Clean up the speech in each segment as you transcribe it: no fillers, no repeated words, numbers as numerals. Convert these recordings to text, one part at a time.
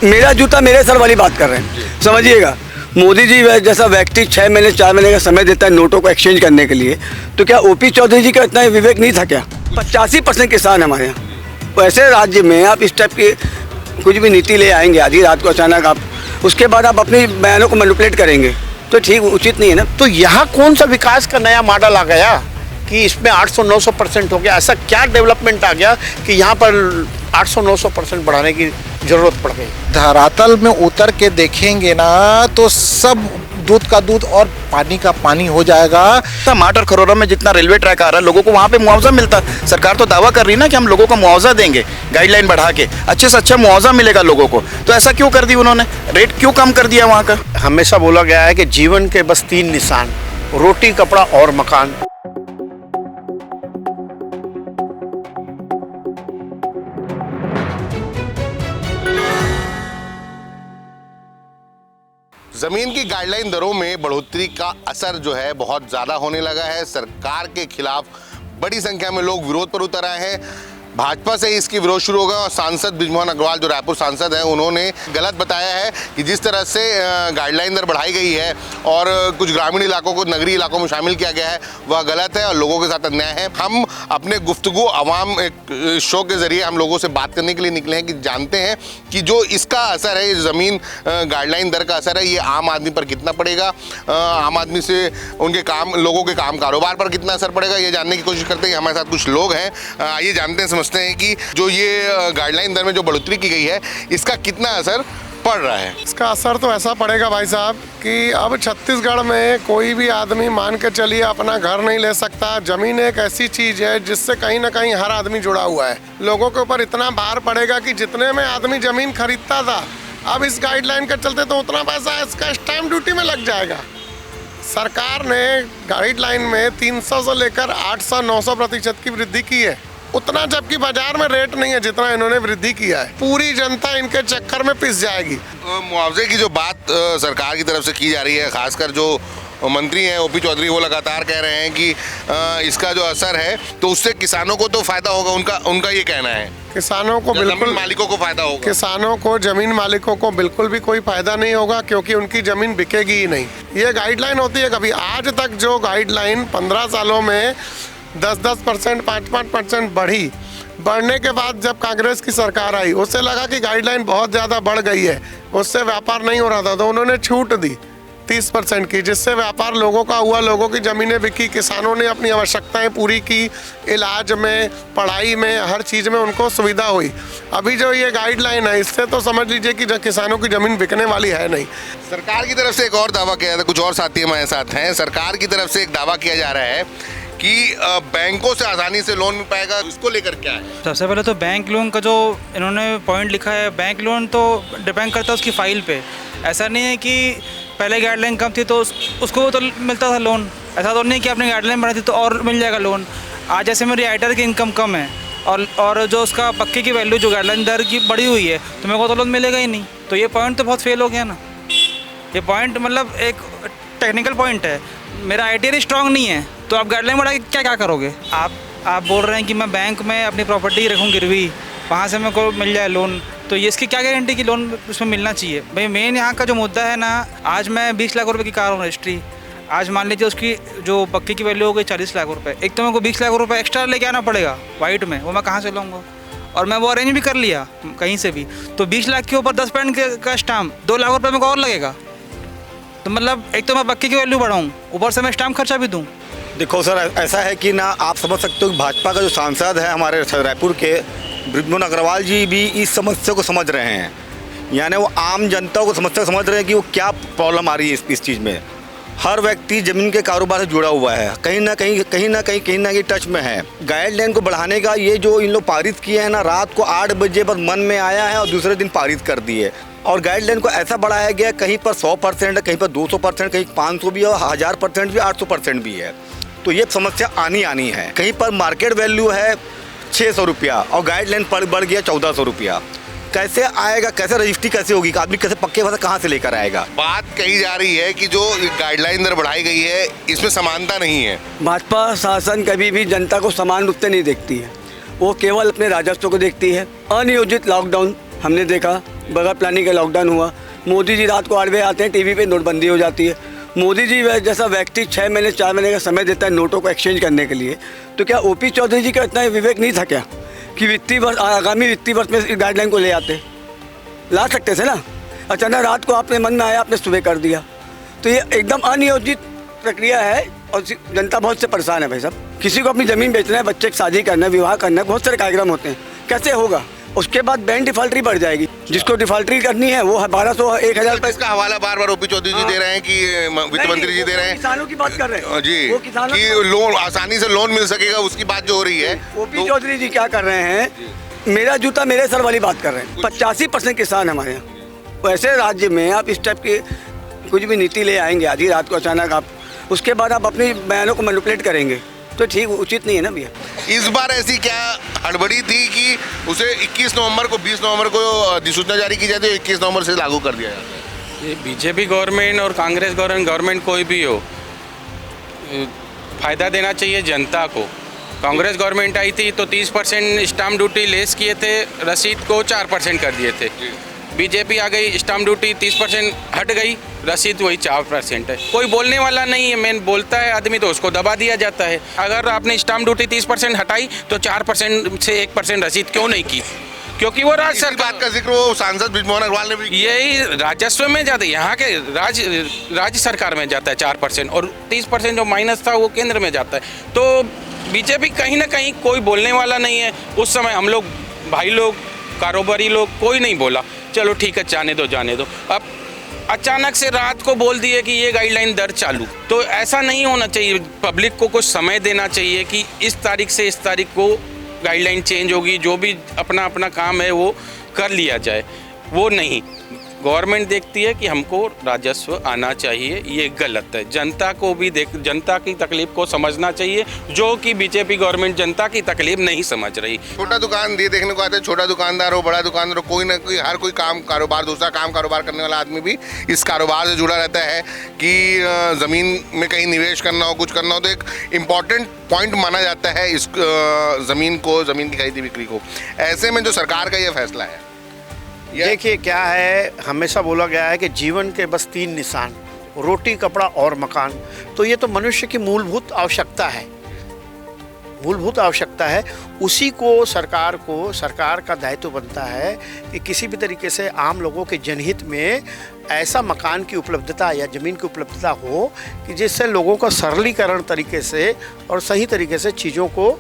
मेरा जूता मेरे सर वाली बात कर रहे हैं, समझिएगा। मोदी जी जैसा व्यक्ति 6 महीने 4 महीने का समय देता है नोटों को एक्सचेंज करने के लिए, तो क्या ओपी चौधरी जी का इतना विवेक नहीं था क्या? 85% किसान हमारे यहाँ। ऐसे राज्य में आप इस टाइप की कुछ भी नीति ले आएंगे आधी रात को अचानक, आप उसके बाद आप अपनी बयानों को मैनिपुलेट करेंगे, तो ठीक उचित नहीं है ना। तो यहाँ कौन सा विकास का नया मॉडल आ गया कि इसमें 800-900% हो गया? ऐसा क्या डेवलपमेंट आ गया कि यहाँ पर 800-900% बढ़ाने की जरूरत पड़ गई? धरातल में उतर के देखेंगे ना तो सब दूध का दूध और पानी का पानी हो जाएगा। माट और खरोरा में जितना रेलवे ट्रैक आ रहा है, लोगों को वहाँ पे मुआवजा मिलता। सरकार तो दावा कर रही ना कि हम लोगों को मुआवजा देंगे, गाइडलाइन बढ़ा के अच्छे से अच्छा मुआवजा मिलेगा लोगों को। तो ऐसा क्यों कर दी उन्होंने? रेट क्यों कम कर दिया वहाँ का? हमेशा बोला गया है कि जीवन के बस 3 निशान, रोटी, कपड़ा और मकान। जमीन की गाइडलाइन दरों में बढ़ोतरी का असर जो है बहुत ज्यादा होने लगा है। सरकार के खिलाफ बड़ी संख्या में लोग विरोध पर उतर आए हैं। भाजपा से इसकी विरोध शुरू होगा और सांसद बृजमोहन अग्रवाल जो रायपुर सांसद हैं, उन्होंने गलत बताया है कि जिस तरह से गाइडलाइन दर बढ़ाई गई है और कुछ ग्रामीण इलाकों को नगरीय इलाकों में शामिल किया गया है, वह गलत है और लोगों के साथ अन्याय है। हम अपने गुफ्तगू आवाम एक शो के जरिए हम लोगों से बात करने के लिए निकले हैं कि जानते हैं कि जो इसका असर है, ज़मीन गाइडलाइन दर का असर है, ये आम आदमी पर कितना पड़ेगा, आम आदमी से उनके काम, लोगों के काम कारोबार पर कितना असर पड़ेगा, ये जानने की कोशिश करते हैं। हमारे साथ कुछ लोग हैं, आइए जानते हैं, समझते हैं कि जो ये गाइडलाइन दर में जो बढ़ोतरी की गई है, इसका कितना असर पड़ रहा है। इसका असर तो ऐसा पड़ेगा भाई साहब कि अब छत्तीसगढ़ में कोई भी आदमी मान के चलिए अपना घर नहीं ले सकता। जमीन एक ऐसी चीज है जिससे कहीं ना कहीं हर आदमी जुड़ा हुआ है। लोगों के ऊपर इतना भार पड़ेगा कि जितने में आदमी जमीन खरीदता था, अब इस गाइडलाइन के चलते तो उतना पैसा इसका स्टैम्प ड्यूटी में लग जाएगा। सरकार ने गाइडलाइन में 300 से लेकर 800-900% की वृद्धि की है, उतना जबकि बाजार में रेट नहीं है जितना इन्होंने वृद्धि किया है। पूरी जनता इनके चक्कर में पिस जाएगी। मुआवजे की जो बात सरकार की तरफ से की जा रही है, खासकर जो मंत्री हैं ओपी चौधरी, वो लगातार कह रहे हैं कि इसका जो असर है तो उससे किसानों को तो फायदा होगा, उनका ये कहना है। किसानों को बिल्कुल, मालिकों को फायदा होगा। किसानों को, जमीन मालिकों को बिल्कुल भी कोई फायदा नहीं होगा क्योंकि उनकी जमीन बिकेगी ही नहीं। ये गाइडलाइन होती है, कभी आज तक जो गाइडलाइन 15 सालों में 10-10%, 5-5% बढ़ी, बढ़ने के बाद जब कांग्रेस की सरकार आई, उससे लगा कि गाइडलाइन बहुत ज़्यादा बढ़ गई है, उससे व्यापार नहीं हो रहा था, तो उन्होंने छूट दी 30% की, जिससे व्यापार लोगों का हुआ, लोगों की ज़मीनें बिकी, किसानों ने अपनी आवश्यकताएं पूरी की, इलाज में, पढ़ाई में, हर चीज़ में उनको सुविधा हुई। अभी जो ये गाइडलाइन है, इससे तो समझ लीजिए कि किसानों की ज़मीन बिकने वाली है नहीं। सरकार की तरफ से एक और दावा किया जाता है, कुछ और साथी हमारे साथ हैं। सरकार की तरफ से एक दावा किया जा रहा है कि बैंकों से आसानी से लोन मिल पाएगा, इसको लेकर क्या है? सबसे पहले तो बैंक लोन का जो इन्होंने पॉइंट लिखा है, बैंक लोन तो डिपेंड करता है उसकी फ़ाइल पे। ऐसा नहीं है कि पहले गाइडलाइन कम थी तो उसको तो मिलता था लोन, ऐसा तो नहीं कि आपने गाइडलाइन बढ़ाई थी तो और मिल जाएगा लोन। आज जैसे मेरी राइटर की इनकम कम है और जो उसका पक्के की वैल्यू जो गाइडलाइन दर की बढ़ी हुई है, तो मेरे को तो लोन मिलेगा ही नहीं। तो ये पॉइंट तो बहुत फेल हो गया ना। ये पॉइंट मतलब एक टेक्निकल पॉइंट है, मेरा ITR स्ट्रॉन्ग नहीं है, तो आप गाइडलाइन बढ़ा के क्या करोगे? आप बोल रहे हैं कि मैं बैंक में अपनी प्रॉपर्टी रखूँ गिरवी, वहाँ से मेरे को मिल जाए लोन, तो ये इसकी क्या गारंटी कि लोन उसमें मिलना चाहिए? भाई मेन यहाँ का जो मुद्दा है ना, आज मैं 20 लाख रुपए की कार हूँ रजिस्ट्री, आज मान लीजिए उसकी जो पक्के की वैल्यू हो गई 40 लाख रुपये, एक तो मेरे को 20 लाख रुपये एक्स्ट्रा लेके आना पड़ेगा वाइट में, वो मैं कहाँ से लूँगा? और मैं वो अरेंज भी कर लिया कहीं से भी, तो 20 लाख के ऊपर 10% का स्टाम्प 2 लाख रुपये मेरे को और लगेगा। तो मतलब एक तो मैं पक्के की वैल्यू बढ़ाऊँ, ऊपर से मैं स्टाम्प खर्चा भी दूँ। देखो सर, ऐसा है कि ना आप समझ सकते हो कि भाजपा का जो सांसद है हमारे रायपुर के बृजमोहन अग्रवाल जी भी इस समस्या को समझ रहे हैं, यानी वो आम जनता को समस्या समझ रहे हैं कि वो क्या प्रॉब्लम आ रही है इस चीज़ में। हर व्यक्ति ज़मीन के कारोबार से जुड़ा हुआ है, कहीं ना कहीं टच में है। गाइडलाइन को बढ़ाने का ये जो इन लोग पारित किए हैं ना, रात को 8 बजे बस मन में आया है और दूसरे दिन पारित कर दिए। और गाइडलाइन को ऐसा बढ़ाया गया, कहीं पर 100% है, कहीं पर 200%, कहीं 500 भी है और 1000% भी, 800% भी है। तो ये समस्या आनी है। कहीं पर मार्केट वैल्यू है 600 रुपया और गाइडलाइन बढ़ गया 1400 रुपया। कैसे आएगा, कैसे रजिस्ट्री कैसे होगी, आदमी कैसे पक्के पैसा कहाँ से लेकर आएगा? बात कही जा रही है कि जो गाइडलाइन दर बढ़ाई गई है, इसमें समानता नहीं है। भाजपा शासन कभी भी जनता को समान रूप से नहीं देखती है, वो केवल अपने राजस्व को देखती है। अनियोजित लॉकडाउन हमने देखा बगैर प्लानिंग का लॉकडाउन हुआ। मोदी जी रात को 8 बजे आते हैं, टीवी पे नोटबंदी हो जाती है। मोदी जी जैसा व्यक्ति 6 महीने 4 महीने का समय देता है नोटों को एक्सचेंज करने के लिए, तो क्या ओपी चौधरी जी का इतना विवेक नहीं था क्या कि वित्तीय वर्ष आगामी वित्तीय वर्ष में इस गाइडलाइन को ले आते, ला सकते थे ना। अचानक रात को आपने मन में आया, आपने सुबह कर दिया, तो ये एकदम अनियोजित प्रक्रिया है और जनता बहुत से परेशान है भाई साहब। किसी को अपनी ज़मीन बेचना है, बच्चे की शादी करना है, विवाह करना है, बहुत सारे कार्यक्रम होते हैं, कैसे होगा? उसके बाद बैंक डिफॉल्टरी बढ़ जाएगी, जिसको डिफॉल्टरी करनी है वो 1200 1000 रुपये इसका हवाला बार बार ओपी चौधरी जी दे रहे हैं कि वित्त मंत्री जी दे रहे हैं। किसानों की बात कर रहे हैं जी, वो किसानों कि लोन आसानी से लोन मिल सकेगा, उसकी बात जो हो रही है। ओपी चौधरी जी क्या कर रहे हैं, मेरा जूता मेरे सर वाली बात कर रहे हैं। 85% किसान हमारे यहाँ। वैसे राज्य में आप इस टाइप की कुछ भी नीति ले आएंगे आधी रात को अचानक, आप उसके बाद आप अपनी बयानों को मैनिपुलेट करेंगे, तो ठीक उचित नहीं है ना भैया। इस बार ऐसी क्या हड़बड़ी थी कि उसे 21 नवंबर को 20 नवंबर को अधिसूचना जारी की जाती है, 21 नवंबर से लागू कर दिया जाता है? ये बीजेपी गवर्नमेंट और कांग्रेस गवर्नमेंट कोई भी हो, फ़ायदा देना चाहिए जनता को। कांग्रेस गवर्नमेंट आई थी तो 30% स्टाम्प ड्यूटी लेस किए थे, रसीद को 4% कर दिए थे। बीजेपी आ गई, स्टाम्प ड्यूटी 30% हट गई, रसीद वही 4% है। कोई बोलने वाला नहीं है, मेन बोलता है आदमी तो उसको दबा दिया जाता है। अगर आपने स्टाम्प ड्यूटी 30% हटाई तो 4% से 1% रसीद क्यों नहीं की? क्योंकि वो राज्य सरकार बात का जिक्र वो सांसद बृजमोहन अग्रवाल ने भी यही राजस्व में जाता है, यहाँ के राज्य सरकार में जाता है 4% और 30% जो माइनस था वो केंद्र में जाता है। तो बीजेपी कहीं ना कहीं कोई बोलने वाला नहीं है। उस समय हम लोग भाई लोग कारोबारी लोग कोई नहीं बोला, चलो ठीक है जाने दो। अब अचानक से रात को बोल दिए कि ये गाइडलाइन दर चालू, तो ऐसा नहीं होना चाहिए। पब्लिक को कुछ समय देना चाहिए कि इस तारीख से इस तारीख को गाइडलाइन चेंज होगी, जो भी अपना अपना काम है वो कर लिया जाए। वो नहीं, गवर्नमेंट देखती है कि हमको राजस्व आना चाहिए, ये गलत है। जनता को भी जनता की तकलीफ को समझना चाहिए, जो कि बीजेपी गवर्नमेंट जनता की तकलीफ नहीं समझ रही। छोटा दुकान ये देखने को आता है, छोटा दुकानदार हो बड़ा दुकानदार हो, कोई ना कोई हर कोई काम कारोबार दूसरा काम कारोबार करने वाला आदमी भी इस कारोबार से जुड़ा रहता है कि ज़मीन में कहीं निवेश करना हो, कुछ करना हो, तो एक इम्पॉर्टेंट पॉइंट माना जाता है इस ज़मीन की खरीदी बिक्री को। ऐसे में जो सरकार का ये फैसला है, देखिए क्या है, हमेशा बोला गया है कि जीवन के बस 3 निशान, रोटी कपड़ा और मकान। तो ये तो मनुष्य की मूलभूत आवश्यकता है, मूलभूत आवश्यकता है। उसी को सरकार का दायित्व बनता है कि किसी भी तरीके से आम लोगों के जनहित में ऐसा मकान की उपलब्धता या ज़मीन की उपलब्धता हो कि जिससे लोगों का सरलीकरण तरीके से और सही तरीके से चीज़ों को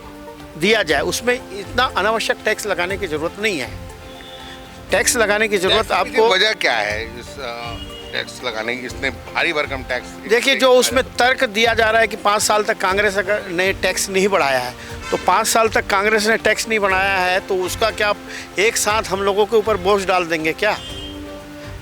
दिया जाए। उसमें इतना अनावश्यक टैक्स लगाने की ज़रूरत नहीं है। टैक्स लगाने की जरूरत आपको, वजह क्या है इस टैक्स लगाने की, इसने भारी भरकम टैक्स? देखिए जो उसमें तर्क दिया जा रहा है कि 5 साल तक कांग्रेस अगर ने टैक्स नहीं बढ़ाया है, तो 5 साल तक कांग्रेस ने टैक्स नहीं बढ़ाया है तो उसका क्या एक साथ हम लोगों के ऊपर बोझ डाल देंगे क्या?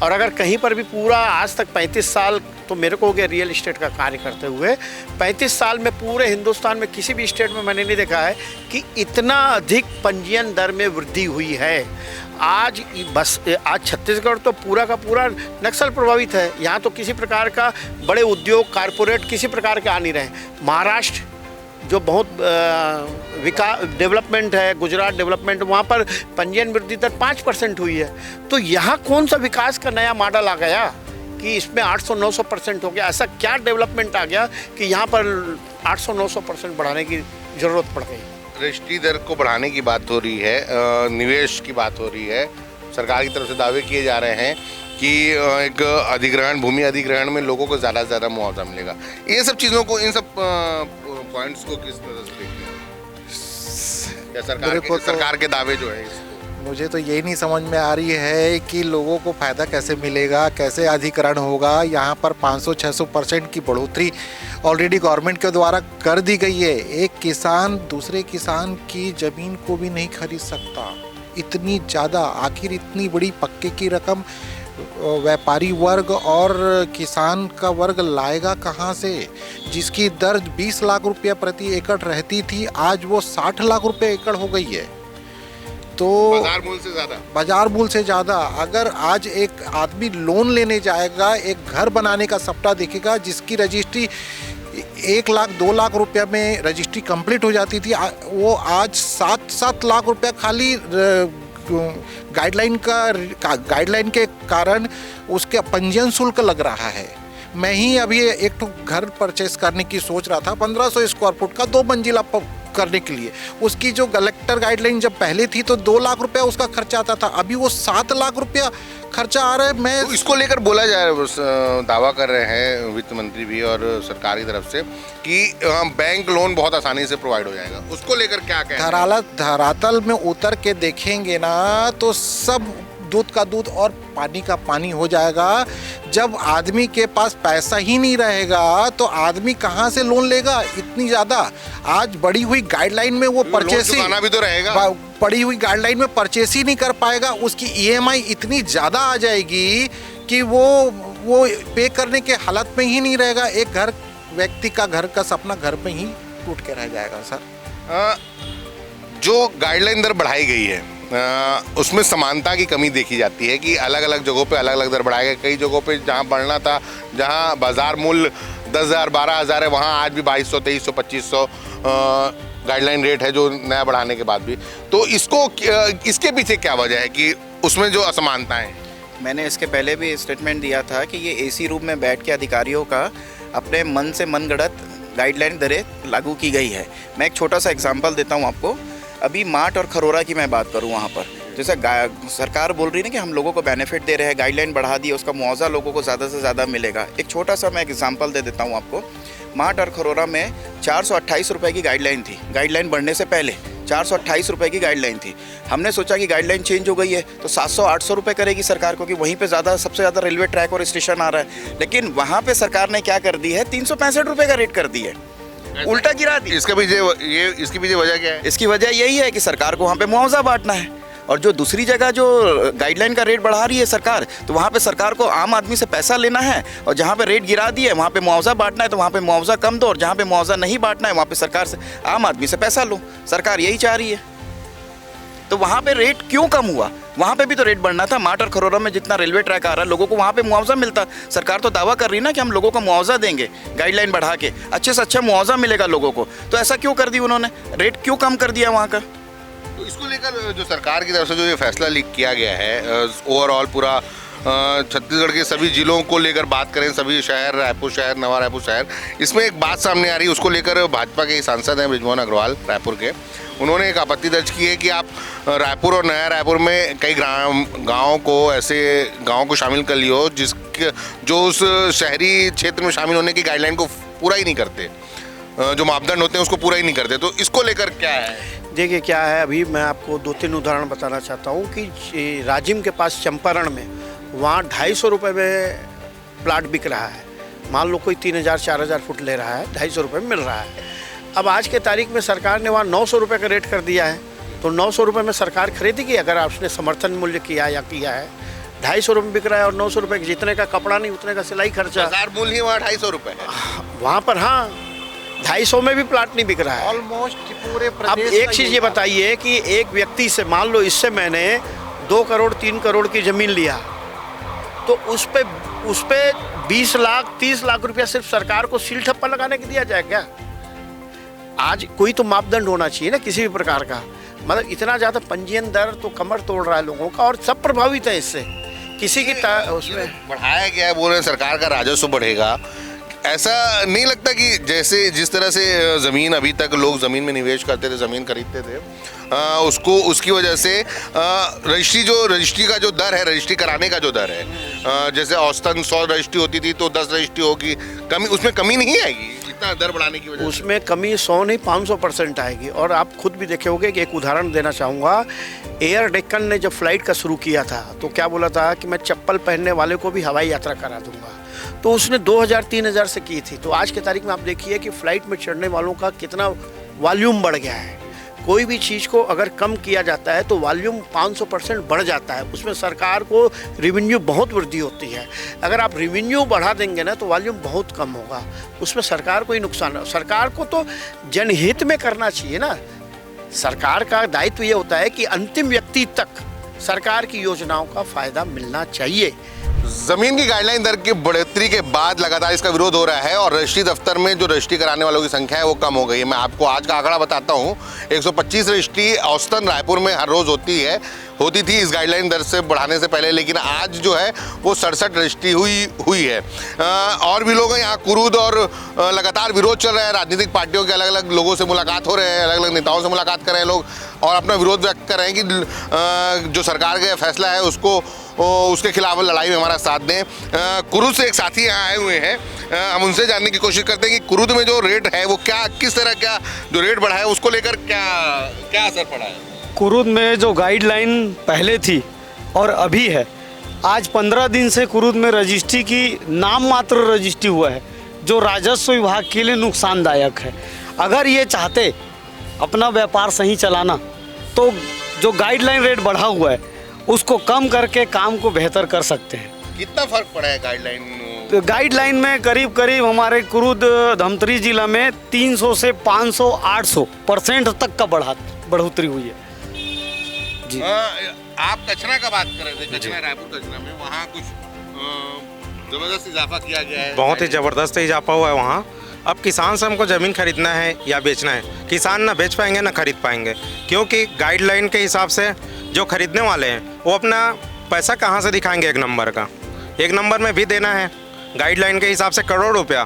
और अगर कहीं पर भी पूरा आज तक 35 साल तो मेरे को हो गया रियल इस्टेट का कार्य करते हुए, 35 साल में पूरे हिंदुस्तान में किसी भी स्टेट में मैंने नहीं देखा है कि इतना अधिक पंजीयन दर में वृद्धि हुई है। आज छत्तीसगढ़ तो पूरा का पूरा नक्सल प्रभावित है। यहाँ तो किसी प्रकार का बड़े उद्योग कारपोरेट किसी प्रकार के आ नहीं रहे। महाराष्ट्र जो बहुत डेवलपमेंट है, गुजरात डेवलपमेंट, वहाँ पर पंजीयन वृद्धि दर 5% हुई है। तो यहाँ कौन सा विकास का नया मॉडल आ गया कि इसमें 800-900% हो गया? ऐसा क्या डेवलपमेंट आ गया कि यहाँ पर 800-900% बढ़ाने की ज़रूरत पड़ गई? रजिस्ट्री दर को बढ़ाने की बात हो रही है, निवेश की बात हो रही है, सरकार की तरफ से दावे किए जा रहे हैं कि एक अधिग्रहण, भूमि अधिग्रहण में लोगों को ज़्यादा से ज़्यादा मुआवजा मिलेगा। ये सब चीज़ों को, इन सब पॉइंट्स को किस तरह से देखते हैं? या सरकार के दावे जो है, मुझे तो यही नहीं समझ में आ रही है कि लोगों को फ़ायदा कैसे मिलेगा, कैसे अधिग्रहण होगा। यहाँ पर 500-600% की बढ़ोतरी ऑलरेडी गवर्नमेंट के द्वारा कर दी गई है। एक किसान दूसरे किसान की ज़मीन को भी नहीं खरीद सकता, इतनी ज़्यादा। आखिर इतनी बड़ी पक्के की रकम व्यापारी वर्ग और किसान का वर्ग लाएगा कहाँ से? जिसकी दर 20 लाख रुपया प्रति एकड़ रहती थी, आज वो 60 लाख रुपये एकड़ हो गई है। तो बाजार मूल्य से ज़्यादा। अगर आज एक आदमी लोन लेने जाएगा, एक घर बनाने का सपना देखेगा, जिसकी रजिस्ट्री 1 लाख 2 लाख रुपया में रजिस्ट्री कंप्लीट हो जाती थी, वो आज 7-7 लाख रुपया खाली गाइडलाइन के कारण उसके पंजीयन शुल्क लग रहा है। मैं ही अभी एक तो घर परचेस करने की सोच रहा था 1500 स्क्वायर फुट का 2 मंजिला करने के लिए। उसकी जो कलेक्टर गाइडलाइन जब पहले थी तो 2 लाख रुपया उसका खर्चा आता था, अभी वो 7 लाख रुपया खर्चा आ रहा है। मैं तो इसको लेकर बोला जा रहा है, दावा कर रहे हैं वित्त मंत्री भी और सरकार की तरफ से कि बैंक लोन बहुत आसानी से प्रोवाइड हो जाएगा। उसको लेकर क्या कहना है? धरातल में उतर के देखेंगे ना तो सब दूध का दूध और पानी का पानी हो जाएगा। जब आदमी के पास पैसा ही नहीं रहेगा तो आदमी कहाँ से लोन लेगा इतनी ज़्यादा। आज बड़ी हुई गाइडलाइन में वो परचेस भी तो रहेगा, पड़ी हुई गाइडलाइन में परचेस ही नहीं कर पाएगा। उसकी ईएमआई इतनी ज़्यादा आ जाएगी कि वो पे करने के हालत में ही नहीं रहेगा। एक व्यक्ति का घर का सपना घर में ही टूट के रह जाएगा। सर, जो गाइडलाइन दर बढ़ाई गई है उसमें समानता की कमी देखी जाती है कि अलग अलग जगहों पे अलग अलग दर बढ़ाए गए। कई जगहों पे जहाँ बढ़ना था, जहाँ बाजार मूल्य 10,000 12,000 है, वहाँ आज भी 2200 2300 2500 गाइडलाइन रेट है जो नया बढ़ाने के बाद भी। तो इसके पीछे क्या वजह है कि उसमें जो असमानताएं? मैंने इसके पहले भी स्टेटमेंट दिया था कि ये एसी रूम में बैठ के अधिकारियों का अपने मन से मनगढ़ंत गाइडलाइन दरें लागू की गई है। मैं एक छोटा सा एग्जांपल देता हूँ आपको। अभी मार्ट और खरोरा की मैं बात करूँ, वहाँ पर जैसे सरकार बोल रही है ना कि हम लोगों को बेनिफिट दे रहे हैं, गाइडलाइन बढ़ा दी है, उसका मुआवजा लोगों को ज़्यादा से ज़्यादा मिलेगा। एक छोटा सा मैं एग्जांपल दे देता हूँ आपको। मार्ट और खरोरा में 428 रुपये की गाइडलाइन थी। गाइडलाइन बढ़ने से पहले 428 रुपये की गाइडलाइन थी। हमने सोचा कि गाइडलाइन चेंज हो गई है तो 700-800 रुपये करेगी सरकार, क्योंकि वहीं पे सबसे ज़्यादा रेलवे ट्रैक और स्टेशन आ रहा है। लेकिन वहाँ पे सरकार ने क्या कर दी है, 365 रुपये का रेट कर दी है, उल्टा गिरा दी। इसके पीछे वजह क्या है? इसकी वजह यही है कि सरकार को वहाँ पे मुआवजा बांटना है। और जो दूसरी जगह जो गाइडलाइन का रेट बढ़ा रही है सरकार, तो वहाँ पे सरकार को आम आदमी से पैसा लेना है, और जहाँ पे रेट गिरा दी है वहाँ पे मुआवजा बांटना है, तो वहाँ पे मुआवजा कम दो, और जहाँ पे मुआवजा नहीं बांटना है वहाँ पे सरकार से आम आदमी से पैसा लो। सरकार यही चाह रही है। तो वहाँ पे रेट क्यों कम हुआ? वहाँ पे भी तो रेट बढ़ना था। मार्ट और खरोरा में जितना रेलवे ट्रैक आ रहा है लोगों को वहाँ पे मुआवजा मिलता। सरकार तो दावा कर रही है ना कि हम लोगों को मुआवजा देंगे, गाइडलाइन बढ़ा के अच्छे से अच्छा मुआवजा मिलेगा लोगों को। तो ऐसा क्यों कर दी उन्होंने? रेट क्यों कम कर दिया वहाँ का? तो इसको लेकर जो सरकार की तरफ से जो ये फैसला किया गया है, ओवरऑल पूरा छत्तीसगढ़ के सभी जिलों को लेकर बात करें, सभी शहर, रायपुर शहर, नवा रायपुर शहर, इसमें एक बात सामने आ रही है। उसको लेकर भाजपा के सांसद हैं बृजमोहन अग्रवाल रायपुर के, उन्होंने एक आपत्ति दर्ज की है कि आप रायपुर और नया रायपुर में कई गाँवों को शामिल कर लियो जो उस शहरी क्षेत्र में शामिल होने की गाइडलाइन को पूरा ही नहीं करते, जो मापदंड होते हैं उसको पूरा ही नहीं करते। तो इसको लेकर क्या है? देखिए क्या है, अभी मैं आपको 2-3 उदाहरण बताना चाहता हूँ कि राजिम के पास चंपारण में वहाँ 250 रुपये में प्लाट बिक रहा है। मान लो कोई 3,000-4,000 फुट ले रहा है, 250 रुपये में मिल रहा है। अब आज के तारीख में सरकार ने वहाँ 900 रुपये का रेट कर दिया है, तो 900 रुपये में सरकार खरीदेगी अगर आपने समर्थन मूल्य किया है। 250 रुपये में बिक रहा है और 900 रुपये जितने का कपड़ा नहीं उतने का सिलाई खर्चा। बाजार मूल्य वहाँ 250 रुपये है वहाँ पर। हाँ, 250 में भी प्लाट नहीं बिक रहा है ऑलमोस्ट पूरे प्रदेश। अब एक चीज़ ये बताइए कि एक व्यक्ति से, मान लो इससे मैंने 2 करोड़ 3 करोड़ की ज़मीन लिया, तो उस पे 20 लाख 30 लाख रुपया सिर्फ सरकार को सील ठप्पा लगाने के दिया जाए क्या? आज कोई तो मापदंड होना चाहिए ना किसी भी प्रकार का। मतलब इतना ज़्यादा पंजीयन दर तो कमर तोड़ रहा है लोगों का, और सब प्रभावित है इससे। किसी की उसमें बढ़ाया गया है, बोल रहे हैं सरकार का राजस्व बढ़ेगा। ऐसा नहीं लगता कि जैसे जिस तरह से ज़मीन अभी तक लोग ज़मीन में निवेश करते थे, ज़मीन खरीदते थे, उसकी वजह से रजिस्ट्री का जो दर है, रजिस्ट्री कराने का जो दर है, जैसे औसतन 100 रजिस्ट्री होती थी तो 10 रजिस्ट्री होगी, उसमें कमी नहीं आएगी इतना दर बढ़ाने की वजह? उसमें कमी 100 नहीं 500% आएगी। और आप खुद भी देखे होंगे कि एक उदाहरण देना चाहूँगा, एयर डेक्कन ने जब फ्लाइट का शुरू किया था तो क्या बोला था कि मैं चप्पल पहनने वाले को भी हवाई यात्रा करा दूंगा, तो उसने 2000-3000 से की थी। तो आज के तारीख में आप देखिए कि फ़्लाइट में चढ़ने वालों का कितना वॉल्यूम बढ़ गया है। कोई भी चीज़ को अगर कम किया जाता है तो वॉल्यूम 500% बढ़ जाता है, उसमें सरकार को रेवेन्यू बहुत वृद्धि होती है। अगर आप रेवेन्यू बढ़ा देंगे ना तो वॉल्यूम बहुत कम होगा, उसमें सरकार को ही नुकसान है। सरकार को तो जनहित में करना चाहिए ना। सरकार का दायित्व ये होता है कि अंतिम व्यक्ति तक सरकार की योजनाओं का फ़ायदा मिलना चाहिए। जमीन की गाइडलाइन दर की बढ़ोतरी के बाद लगातार इसका विरोध हो रहा है और रजिस्ट्री दफ्तर में जो रजिस्ट्री कराने वालों की संख्या है वो कम हो गई है। मैं आपको आज का आंकड़ा बताता हूँ, 125 रजिस्ट्री औसतन रायपुर में हर रोज होती थी इस गाइडलाइन दर से बढ़ाने से पहले, लेकिन आज जो है वो 67 रजिस्ट्री हुई है। और भी लोग हैं यहाँ कुरूद और लगातार विरोध चल रहा है। राजनीतिक पार्टियों के अलग अलग लोगों से मुलाकात हो रहे हैं, अलग अलग नेताओं से मुलाकात कर रहे हैं लोग और अपना विरोध व्यक्त कर रहे हैं कि जो सरकार का फैसला है उसके खिलाफ लड़ाई में हमारा साथ दें। कुरूद से एक साथी यहाँ आए हुए हैं, हम उनसे जानने की कोशिश करते हैं कि कुरूद में जो रेट है वो किस तरह का जो रेट बढ़ा है उसको लेकर क्या असर पड़ा है। कुरूद में जो गाइडलाइन पहले थी और अभी है, आज 15 दिन से कुरूद में रजिस्ट्री की नाम मात्र रजिस्ट्री हुआ है, जो राजस्व विभाग के लिए नुकसानदायक है। अगर ये चाहते अपना व्यापार सही चलाना तो जो गाइडलाइन रेट बढ़ा हुआ है उसको कम करके काम को बेहतर कर सकते हैं। कितना फर्क पड़ा है गाइडलाइन? गाइडलाइन में करीब करीब हमारे कुरूद धमतरी जिला में 300 से 500 800% तक का बढ़ोतरी हुई है जी। आप कचरा का बात कर रहे थे, कचरा रायपुर कचरा में वहाँ कुछ जबरदस्त इजाफा किया गया है। बहुत ही ज़बरदस्त इजाफा हुआ है वहाँ। अब किसान से हमको ज़मीन खरीदना है या बेचना है, किसान ना बेच पाएंगे ना खरीद पाएंगे, क्योंकि गाइडलाइन के हिसाब से जो खरीदने वाले हैं वो अपना पैसा कहाँ से दिखाएंगे। एक नंबर में भी देना है गाइडलाइन के हिसाब से करोड़ रुपया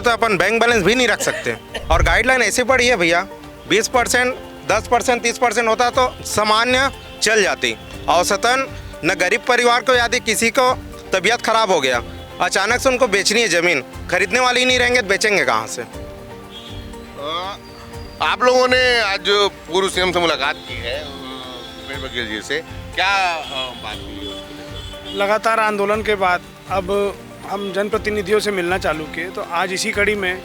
तो अपन बैंक बैलेंस भी नहीं रख सकते। और गाइडलाइन ऐसी पड़ी है भैया, 20%, 10%, 30% होता तो सामान्य चल जाती। औसतन न गरीब परिवार को यदि किसी को तबीयत खराब हो गया, अचानक से उनको बेचनी है ज़मीन, खरीदने वाले ही नहीं रहेंगे तो बेचेंगे कहाँ से। आप लोगों ने आज पूर्व सीएम से मुलाकात की है, भूपेश बघेल जी से, क्या बात हुई है? लगातार आंदोलन के बाद अब हम जनप्रतिनिधियों से मिलना चालू किए, तो आज इसी कड़ी में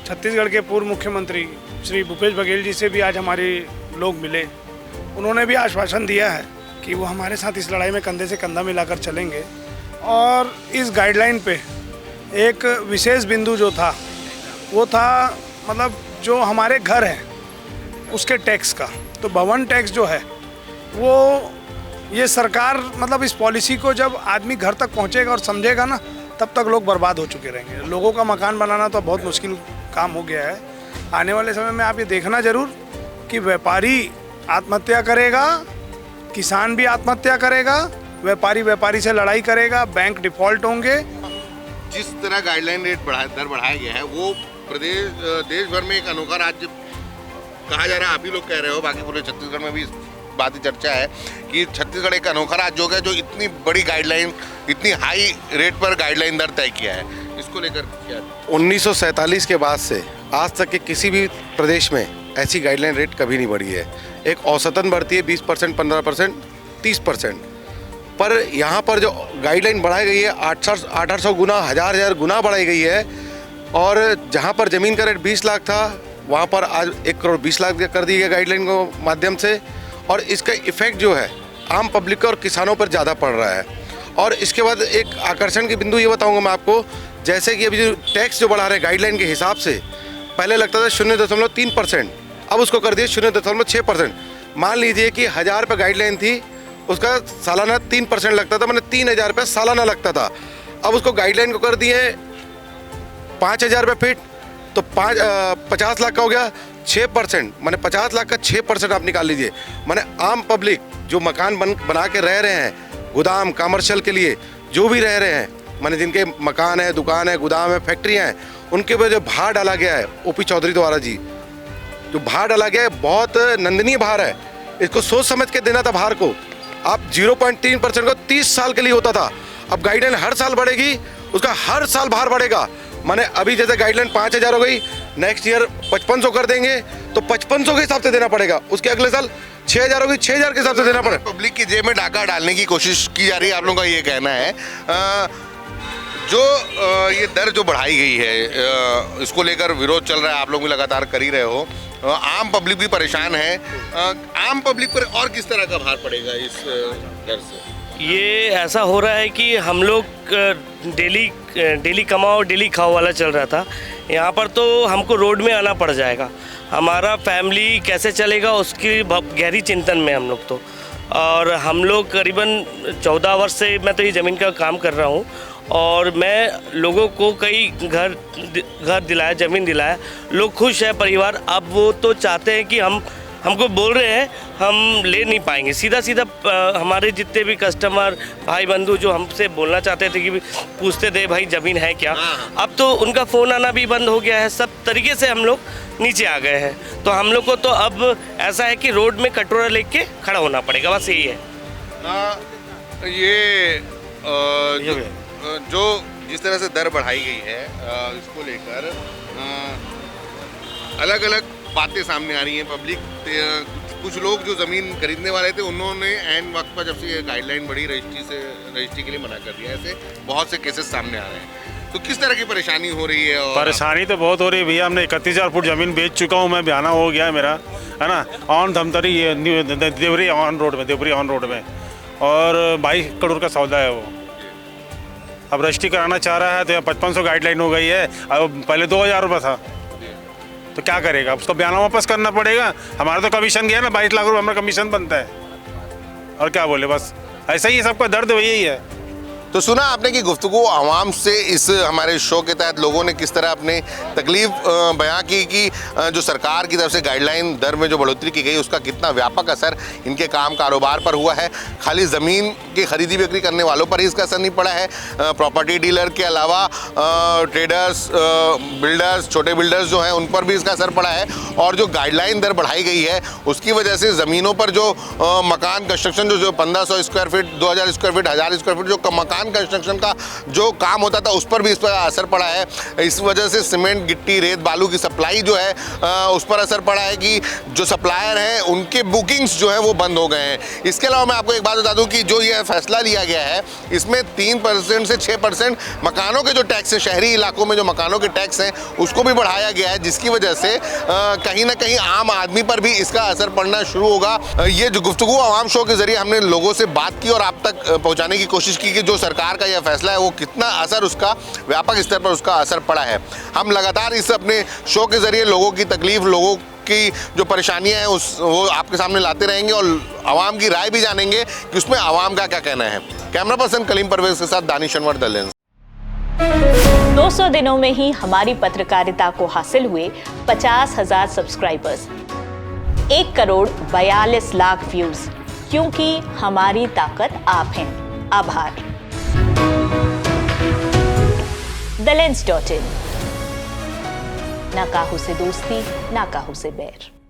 छत्तीसगढ़ के पूर्व मुख्यमंत्री श्री भूपेश बघेल जी से भी आज हमारे लोग मिले। उन्होंने भी आश्वासन दिया है कि वो हमारे साथ इस लड़ाई में कंधे से कंधा मिलाकर चलेंगे और इस गाइडलाइन पे एक विशेष बिंदु जो था वो था मतलब जो हमारे घर हैं उसके टैक्स का। तो भवन टैक्स जो है वो ये सरकार मतलब इस पॉलिसी को जब आदमी घर तक पहुंचेगा और समझेगा ना, तब तक लोग बर्बाद हो चुके रहेंगे। लोगों का मकान बनाना तो बहुत मुश्किल काम हो गया है। आने वाले समय में आप ये देखना जरूर कि व्यापारी आत्महत्या करेगा, किसान भी आत्महत्या करेगा, व्यापारी से लड़ाई करेगा, बैंक डिफॉल्ट होंगे। जिस तरह गाइडलाइन रेट दर बढ़ाया गया है वो प्रदेश देश भर में एक अनोखा राज्य कहा जा रहा है। आप ही लोग कह रहे हो, बाकी पूरे छत्तीसगढ़ में भी इस बात की चर्चा है कि छत्तीसगढ़ एक अनोखा राज्य हो गया जो इतनी बड़ी गाइडलाइन, इतनी हाई रेट पर गाइडलाइन दर तय किया है। इसको लेकर क्या? 1947 के बाद से आज तक के किसी भी प्रदेश में ऐसी गाइडलाइन रेट कभी नहीं बढ़ी है। एक औसतन बढ़ती है 20%, 15%, 30%, पर यहाँ पर जो गाइडलाइन बढ़ाई गई है 800 गुना, 1000 गुना बढ़ाई गई है। और जहाँ पर ज़मीन का रेट 20 लाख था वहाँ पर आज 1 करोड़ 20 लाख कर दी गई गाइडलाइन के माध्यम से। और इसका इफ़ेक्ट जो है आम पब्लिक और किसानों पर ज़्यादा पड़ रहा है। और इसके बाद एक आकर्षण की बिंदु ये बताऊँगा मैं आपको, जैसे कि अभी जो टैक्स जो बढ़ा रहे गाइडलाइन के हिसाब से, पहले लगता था 0.3%, अब उसको कर दिए 0.6%। मान लीजिए कि 1000 रुपये गाइडलाइन थी, उसका सालाना 3% लगता था, मैंने 3000 रुपये सालाना लगता था। अब उसको गाइडलाइन को कर दिए 5000 रुपये फीट, तो 50 लाख का हो गया 6%, मैंने 50 लाख का 6% आप निकाल लीजिए। मैंने आम पब्लिक जो मकान बना के रह रहे हैं, गोदाम कमर्शियल के लिए जो भी रह रहे हैं, मैंने जिनके मकान है, दुकान है, गोदाम है, फैक्ट्रियाँ हैं, उनके ऊपर जो भार डाला गया है ओपी चौधरी द्वारा जी, जो भार डाला गया है बहुत नंदनीय भार है। इसको सोच समझ के देना था भार को। आप 0.3% को 30 साल के लिए होता था, अब गाइडलाइन हर साल बढ़ेगी, उसका हर साल भार बढ़ेगा। माने अभी जैसे गाइडलाइन 5000 हो गई, नेक्स्ट ईयर 5500 कर देंगे तो 5500 के हिसाब से देना पड़ेगा। उसके अगले साल 6000 होगी, 6000 के हिसाब से देना पड़ेगा। पब्लिक की जेब में डाका डालने की कोशिश की जा रही है, आप लोगों का ये कहना है। जो ये दर जो बढ़ाई गई है इसको लेकर विरोध चल रहा है, आप लोग भी लगातार कर ही रहे हो, आम पब्लिक भी परेशान है। आम पब्लिक पर और किस तरह का भार पड़ेगा इस दर से? ये ऐसा हो रहा है कि हम लोग डेली कमाओ डेली खाओ वाला चल रहा था। यहाँ पर तो हमको रोड में आना पड़ जाएगा, हमारा फैमिली कैसे चलेगा उसकी गहरी चिंतन में हम लोग तो। और हम लोग करीबन 14 वर्ष से मैं तो ये ज़मीन का काम कर रहा हूँ और मैं लोगों को कई घर दिलाया, ज़मीन दिलाया, लोग खुश है परिवार। अब वो तो चाहते हैं कि हमको बोल रहे हैं हम ले नहीं पाएंगे, सीधा हमारे जितने भी कस्टमर भाई बंधु जो हमसे बोलना चाहते थे कि पूछते थे भाई ज़मीन है क्या, अब तो उनका फ़ोन आना भी बंद हो गया है। सब तरीके से हम लोग नीचे आ गए हैं। तो हम लोग को तो अब ऐसा है कि रोड में कटोरा लेके खड़ा होना पड़ेगा, बस यही है। जो जिस तरह से दर बढ़ाई गई है इसको लेकर अलग अलग बातें सामने आ रही हैं। पब्लिक कुछ लोग जो ज़मीन खरीदने वाले थे उन्होंने एन वक्त पर जब से ये गाइडलाइन बढ़ी रजिस्ट्री के लिए मना कर दिया। ऐसे बहुत से केसेस सामने आ रहे हैं। तो किस तरह की परेशानी हो रही है? और परेशानी तो बहुत हो रही है भैया। हमने 31,000 फुट ज़मीन बेच चुका हूँ मैं, बयाना हो गया है मेरा, है ना, on Dhamtari Deori on road में और 22 करोड़ का सौदा है वो। अब रजिस्ट्री कराना चाह रहा है तो 5500 गाइडलाइन हो गई है, अब पहले 2000 रुपये था, तो क्या करेगा? उसको बयाना वापस करना पड़ेगा। हमारा तो कमीशन गया ना, 22 लाख रुपये हमारा कमीशन बनता है, और क्या बोले, बस ऐसा ही सबका दर्द यही है। तो सुना आपने कि गुफ्तगू आवाम से इस हमारे शो के तहत लोगों ने किस तरह अपने तकलीफ बयां की कि जो सरकार की तरफ से गाइडलाइन दर में जो बढ़ोतरी की गई उसका कितना व्यापक असर इनके काम कारोबार पर हुआ है। खाली ज़मीन की खरीदी बिक्री करने वालों पर ही इसका असर नहीं पड़ा है, प्रॉपर्टी डीलर के अलावा ट्रेडर्स, बिल्डर्स, छोटे बिल्डर्स जो हैं उन पर भी इसका असर पड़ा है। और जो गाइडलाइन दर बढ़ाई गई है उसकी वजह से ज़मीनों पर जो मकान कंस्ट्रक्शन जो 1500 square feet, 2000 square feet, 1000 square feet जो मकान कंस्ट्रक्शन का जो काम होता था उस पर भी इस पर असर पड़ा है। इस वजह से सीमेंट, गिट्टी, रेत, बालू की सप्लाई जो है उस पर असर पड़ा है कि जो सप्लायर हैं उनके बुकिंग्स जो है वो बंद हो गए हैं। इसके अलावा मैं आपको एक बात बता दूं कि जो ये फैसला लिया गया है इसमें 3% से 6% मकानों के जो टैक्स हैं, शहरी इलाकों में जो मकानों के टैक्स हैं उसको भी बढ़ाया गया है, जिसकी वजह से कहीं ना कहीं आम आदमी पर भी इसका असर पड़ना शुरू होगा। ये जो गुफ्तगू आवाम शो के जरिए हमने लोगों से बात की और आप तक पहुँचाने की कोशिश की कि जो सरकार का यह फैसला है वो कितना असर उसका व्यापक स्तर पर उसका असर पड़ा है। हम लगातार इस अपने शो के जरिए लोगों की तकलीफ, लोगों की जो परेशानियां हैं वो आपके सामने लाते रहेंगे और आवाम की राय भी जानेंगे कि उसमें आवाम का क्या कहना है। कैमरा पर्सन कलीम परवेज के साथ दानिश अनवर, द लेंस। 200 दिनों में ही हमारी पत्रकारिता को हासिल हुए 50,000 सब्सक्राइबर्स, 1,42,00,000 व्यूज, क्योंकि हमारी ताकत आप हैं। आभार। TheLens.in, ना काहू से दोस्ती, ना काहू से बैर।